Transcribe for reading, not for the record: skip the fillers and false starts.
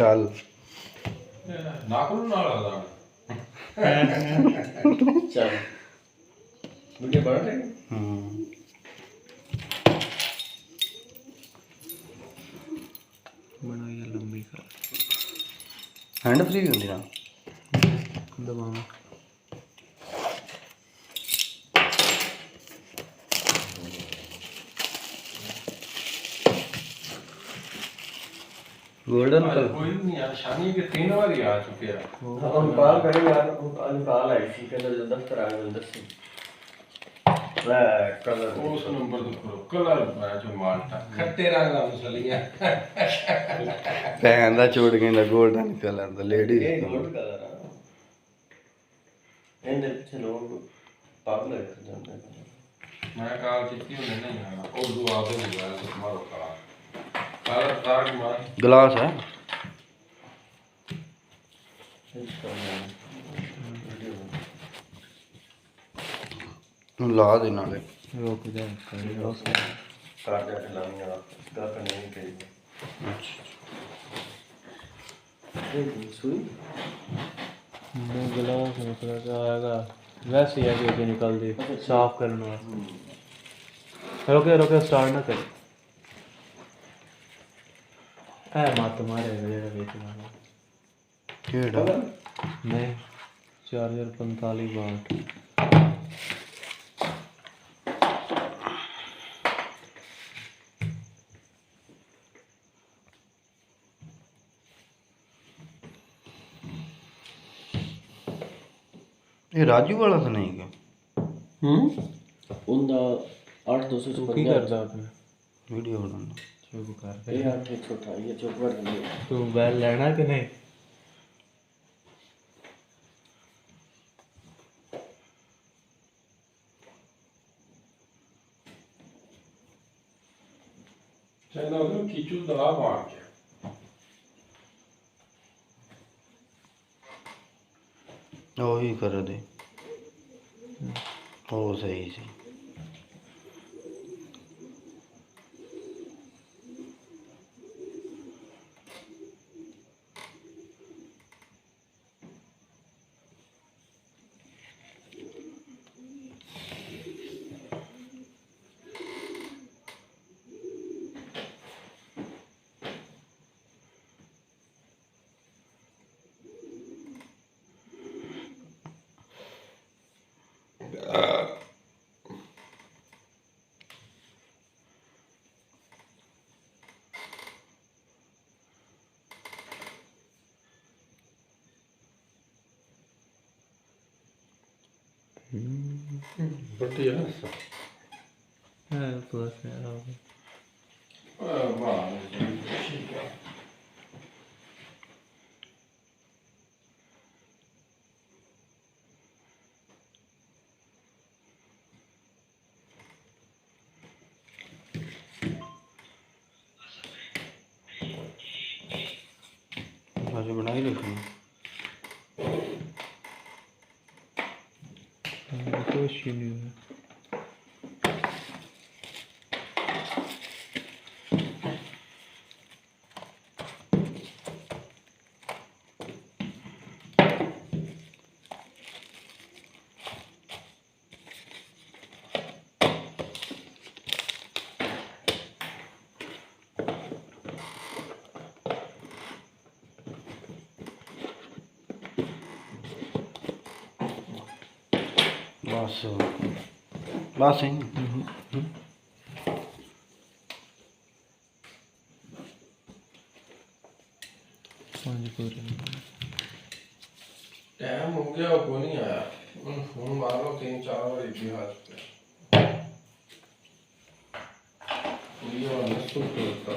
ਚੱਲ ਨਾਕਲ ਨਾਲ ਆਦਾ ਚੱਲ ਵੀਡੀਓ ਬਣ ਰਹੀ ਬਣਾਈ ਲੰਬੀ ਕਰ ਹੈਂਡ ਫ੍ਰੀ ਹੁੰਦੀ ਨਾ ਦਬਾਵਾਂ गोल्डन कलर कोई नहीं यार शानी के 3 बार आ चुके हैं हम कॉल करें यार आज कॉल आई थी कहते जो दफ्तर आ गए दस ब्लैक कलर उस नंबर तो करो कलर मैं जो मारता खट्टे रंग का मसलिया पैंदा छोड़ के ना गोल्डन कलर दा लेडीज ये गोल्ड कलर है इनके पीछे लोग पागल हो जाते हैं मैं कहा कितनी होने नहीं आना और दुआ दे दिया तो मारो करा कलर तार मार ग्लास है ला देना ले रोक दे कर जा लानी है इसका करने नहीं चाहिए अच्छा सुई मैं गिलास निकल का आएगा वैसे ही आगे निकल दे साफ करना रोके स्टार्ट ना कर है मत मारे मेरा बेचना केड़ा नहीं 4045 वाट ये राजू वाला तो नहीं क्या उनका 8256 की करदा आपने वीडियो बनाना चुप कर ये आप एक छोटा ये चुप कर दे तू बैल लेना कि नहीं चलो तो कीचू दवा मार के ओ ही कर दे ओ सही सी बढ़िया है प्लस है वाह ठीक है आज बनाई रखनी कुछ ही नहीं है बस बस ही टाइम हो गया वो नहीं आया फोन मार लो 3-4 बार इतिहास पे ये वाला सुन तो